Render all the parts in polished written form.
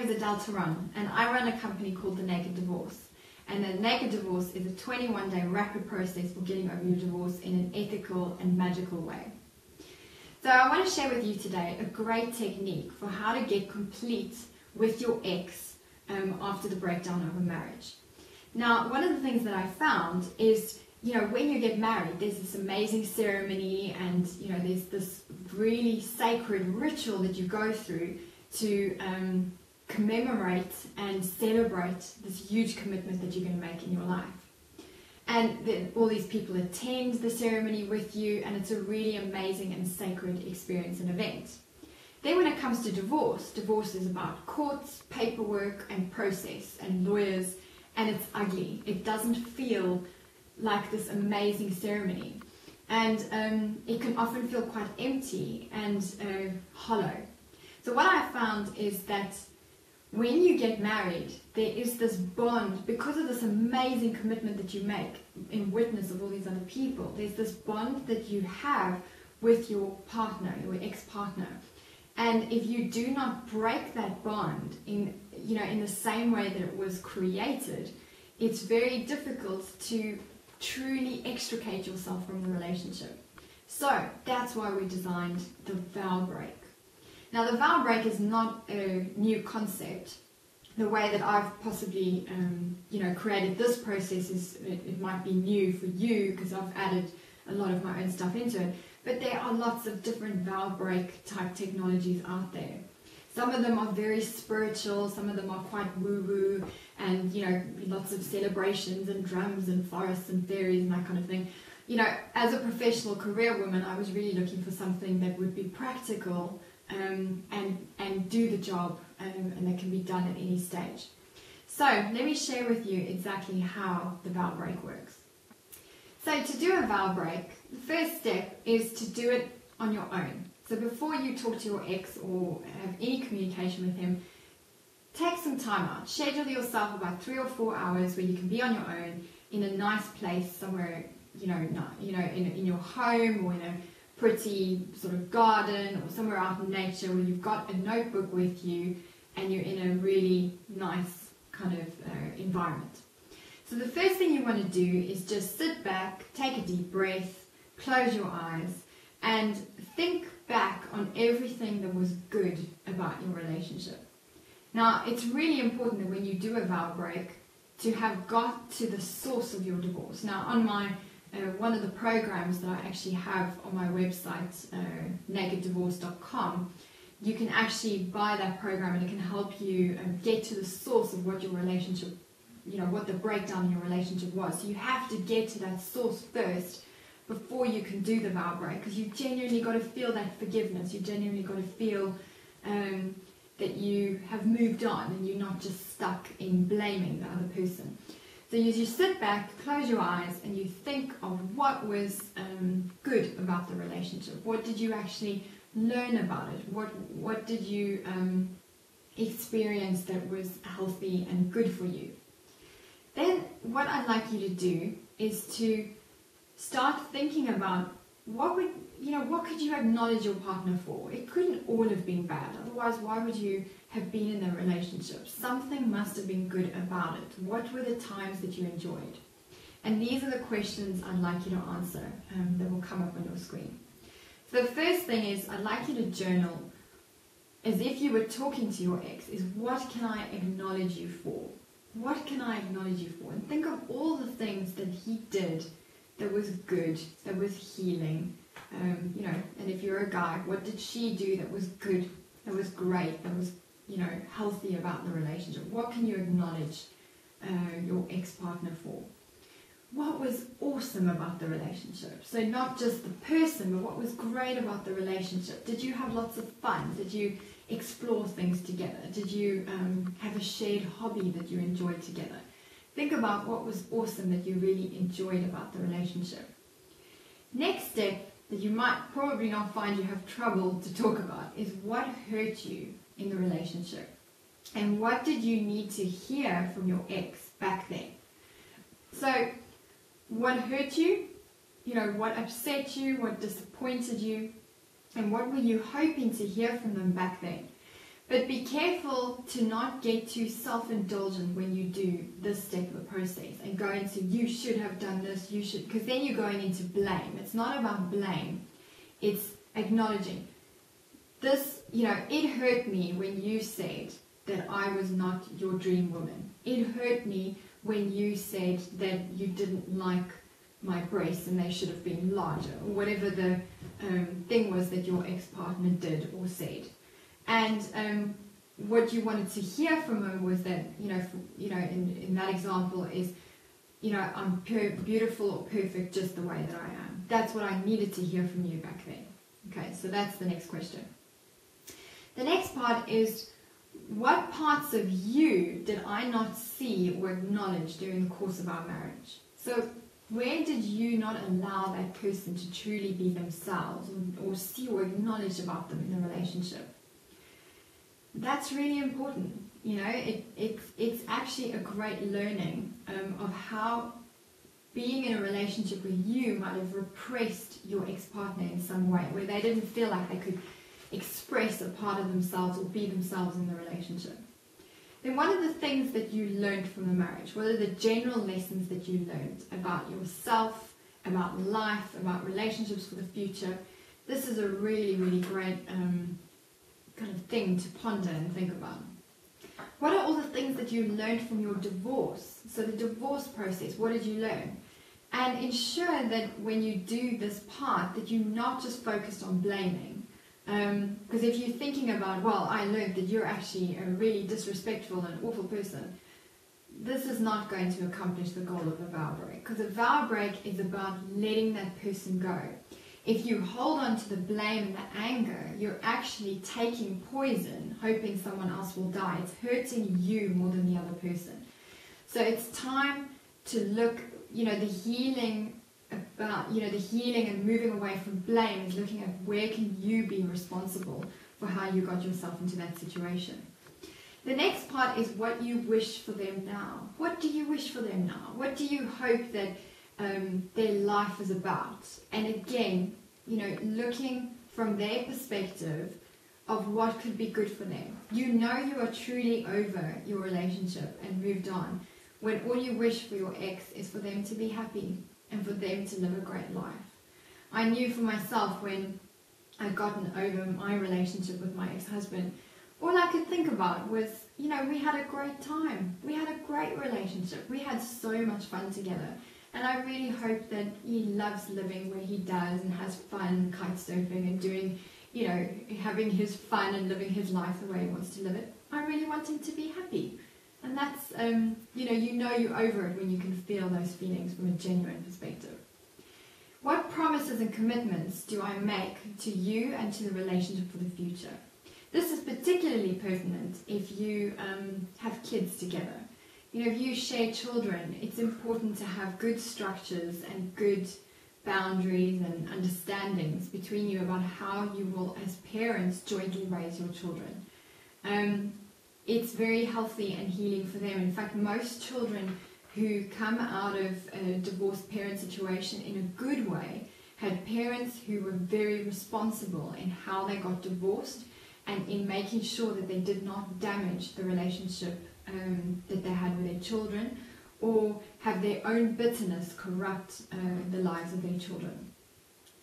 is Adele Taran, and I run a company called The Naked Divorce. And the Naked Divorce is a 21-day rapid process for getting over your divorce in an ethical and magical way. So I want to share with you today a great technique for how to get complete with your ex after the breakdown of a marriage. Now, one of the things that I found is, when you get married, there's this amazing ceremony and, there's this really sacred ritual that you go through to commemorate and celebrate this huge commitment that you're going to make in your life. And then all these people attend the ceremony with you, and it's a really amazing and sacred experience and event. Then when it comes to divorce, divorce is about courts, paperwork and process and lawyers, and it's ugly. It doesn't feel like this amazing ceremony, and it can often feel quite empty and hollow. So what I found is that when you get married, there is this bond, because of this amazing commitment that you make in witness of all these other people. There's this bond that you have with your partner, your ex-partner. And if you do not break that bond in the same way that it was created, it's very difficult to truly extricate yourself from the relationship. So that's why we designed the Vow Break. Now, the Vow Break is not a new concept. The way that I've possibly, created this process it might be new for you because I've added a lot of my own stuff into it. But there are lots of different Vow Break type technologies out there. Some of them are very spiritual, some of them are quite woo-woo, and lots of celebrations and drums and forests and fairies and that kind of thing. As a professional career woman, I was really looking for something that would be practical and do the job, and that can be done at any stage. So let me share with you exactly how the Vow Break works. So to do a Vow Break, the first step is to do it on your own. So before you talk to your ex or have any communication with him, take some time out. Schedule yourself about 3 or 4 hours where you can be on your own in a nice place somewhere, in your home or in a pretty sort of garden or somewhere out in nature where you've got a notebook with you and you're in a really nice kind of environment. So the first thing you want to do is just sit back, take a deep breath, close your eyes, and think back on everything that was good about your relationship. Now, it's really important that when you do a Vow Break to have got to the source of your divorce. Now, on my one of the programs that I actually have on my website, Naked.Divorce.com, you can actually buy that program, and it can help you get to the source of what your relationship, what the breakdown in your relationship was. So you have to get to that source first before you can do the Vow Break, because you genuinely got to feel that forgiveness. You genuinely got to feel that you have moved on and you're not just stuck in blaming the other person. So as you sit back, close your eyes, and you think of what was good about the relationship. What did you actually learn about it? What did you experience that was healthy and good for you? Then what I'd like you to do is to start thinking about what could you acknowledge your partner for? It couldn't all have been bad. Otherwise, why would you have been in a relationship? Something must have been good about it. What were the times that you enjoyed? And these are the questions I'd like you to answer that will come up on your screen. So the first thing is, I'd like you to journal as if you were talking to your ex, is what can I acknowledge you for? What can I acknowledge you for? And think of all the things that he did that was good, that was healing. And if you're a guy, what did she do that was good, that was great, that was, healthy about the relationship? What can you acknowledge your ex-partner for? What was awesome about the relationship? So not just the person, but what was great about the relationship? Did you have lots of fun? Did you explore things together? Did you have a shared hobby that you enjoyed together? Think about what was awesome that you really enjoyed about the relationship. Next step that you might probably not find you have trouble to talk about is what hurt you in the relationship. And what did you need to hear from your ex back then? So what hurt you, what upset you, what disappointed you, and what were you hoping to hear from them back then? But be careful to not get too self-indulgent when you do this step of the process and go into, you should have done this, you should, because then you're going into blame. It's not about blame. It's acknowledging this, it hurt me when you said that I was not your dream woman. It hurt me when you said that you didn't like my breasts and they should have been larger, or whatever the thing was that your ex-partner did or said. And what you wanted to hear from him was that, in that example is, I'm beautiful or perfect just the way that I am. That's what I needed to hear from you back then. Okay, so that's the next question. The next part is, what parts of you did I not see or acknowledge during the course of our marriage? So where did you not allow that person to truly be themselves, or see or acknowledge about them in the relationship? That's really important. It's actually a great learning of how being in a relationship with you might have repressed your ex-partner in some way, where they didn't feel like they could express a part of themselves or be themselves in the relationship. Then one of the things that you learned from the marriage, what are the general lessons that you learned about yourself, about life, about relationships for the future? This is a really, really great kind of thing to ponder and think about. What are all the things that you learned from your divorce? So the divorce process, what did you learn? And ensure that when you do this part, that you're not just focused on blaming. Because if you're thinking about, well, I learned that you're actually a really disrespectful and awful person, this is not going to accomplish the goal of a vow break. Because a vow break is about letting that person go. If you hold on to the blame and the anger, you're actually taking poison, hoping someone else will die. It's hurting you more than the other person. So it's time to look, the healing and moving away from blame is looking at where can you be responsible for how you got yourself into that situation. The next part is what you wish for them now. What do you wish for them now? What do you hope that their life is about? And again, looking from their perspective of what could be good for them. You are truly over your relationship and moved on when all you wish for your ex is for them to be happy and for them to live a great life. I knew for myself when I'd gotten over my relationship with my ex-husband, all I could think about was, we had a great time. We had a great relationship. We had so much fun together. And I really hope that he loves living where he does and has fun kite surfing and doing, having his fun and living his life the way he wants to live it. I really want him to be happy. And that's, you're over it when you can feel those feelings from a genuine perspective. What promises and commitments do I make to you and to the relationship for the future? This is particularly pertinent if you have kids together. If you share children, it's important to have good structures and good boundaries and understandings between you about how you will, as parents, jointly raise your children. It's very healthy and healing for them. In fact, most children who come out of a divorced parent situation in a good way had parents who were very responsible in how they got divorced and in making sure that they did not damage the relationship that they had with their children or have their own bitterness corrupt the lives of their children.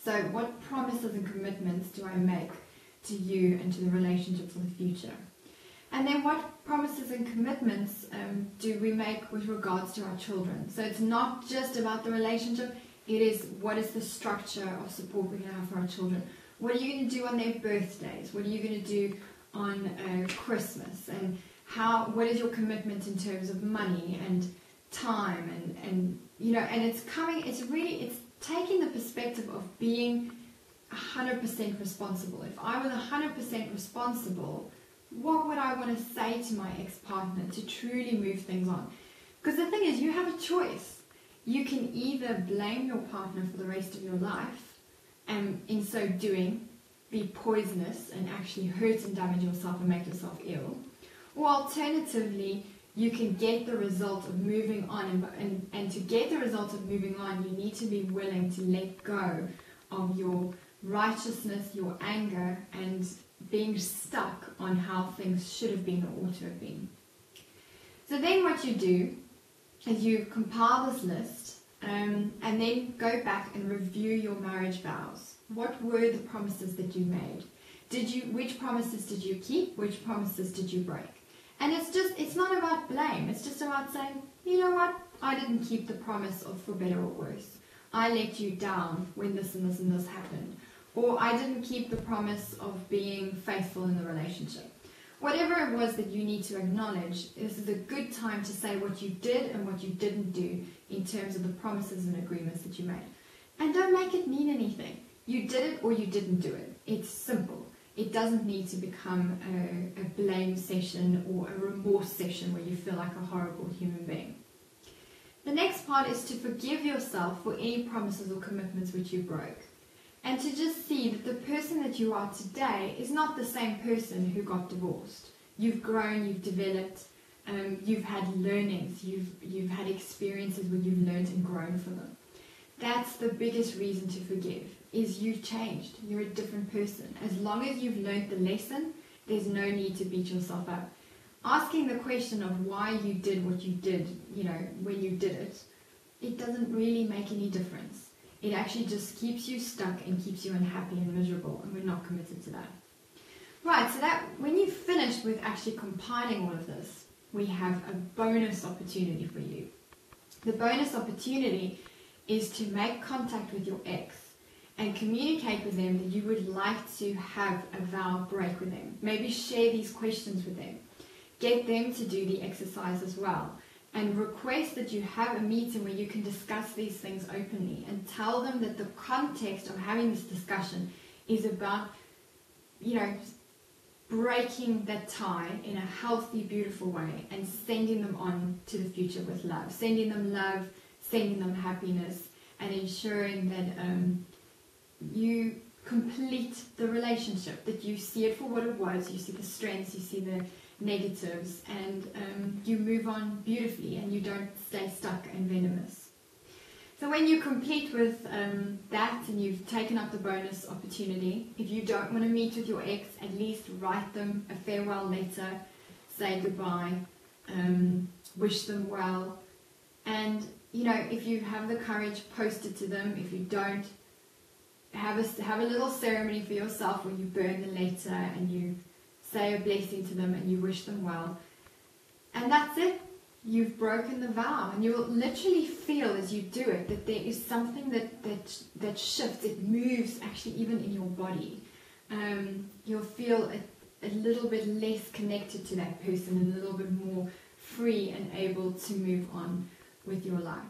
So what promises and commitments do I make to you and to the relationship for the future? And then what promises and commitments do we make with regards to our children? So it's not just about the relationship, it is what is the structure of support we're going to have for our children. What are you going to do on their birthdays? What are you going to do on Christmas? And what is your commitment in terms of money and time and it's taking the perspective of being 100% responsible. If I was 100% responsible, what would I want to say to my ex-partner to truly move things on? Because the thing is, you have a choice. You can either blame your partner for the rest of your life and in so doing be poisonous and actually hurt and damage yourself and make yourself ill, or alternatively, you can get the result of moving on. And to get the result of moving on, you need to be willing to let go of your righteousness, your anger, and being stuck on how things should have been or ought to have been. So then what you do is you compile this list and then go back and review your marriage vows. What were the promises that you made? Which promises did you keep? Which promises did you break? And it's not about blame. It's just about saying, you know what? I didn't keep the promise of for better or worse. I let you down when this and this and this happened. Or I didn't keep the promise of being faithful in the relationship. Whatever it was that you need to acknowledge, this is a good time to say what you did and what you didn't do in terms of the promises and agreements that you made. And don't make it mean anything. You did it or you didn't do it. It's simple. It doesn't need to become a blame session or a remorse session where you feel like a horrible human being. The next part is to forgive yourself for any promises or commitments which you broke. And to just see that the person that you are today is not the same person who got divorced. You've grown, you've developed, you've had learnings, you've had experiences where you've learned and grown from them. That's the biggest reason to forgive, is you've changed. You're a different person. As long as you've learned the lesson, there's no need to beat yourself up. Asking the question of why you did what you did, when you did it, it doesn't really make any difference. It actually just keeps you stuck and keeps you unhappy and miserable, and we're not committed to that. Right, so that when you've finished with actually compiling all of this, we have a bonus opportunity for you. The bonus opportunity is to make contact with your ex and communicate with them that you would like to have a vow break with them. Maybe share these questions with them. Get them to do the exercise as well. And request that you have a meeting where you can discuss these things openly and tell them that the context of having this discussion is about, breaking that tie in a healthy, beautiful way and sending them on to the future with love. Sending them love, sending them happiness, and ensuring that you complete the relationship, that you see it for what it was, you see the strengths, you see the negatives, and you move on beautifully and you don't stay stuck and venomous. So when you complete with that and you've taken up the bonus opportunity, if you don't want to meet with your ex, at least write them a farewell letter, say goodbye, wish them well, and if you have the courage, post it to them. If you don't, have a little ceremony for yourself where you burn the letter and you say a blessing to them and you wish them well. And that's it. You've broken the vow, and you'll literally feel as you do it that there is something that shifts. It moves actually even in your body. You'll feel a little bit less connected to that person and a little bit more free and able to move on with your life.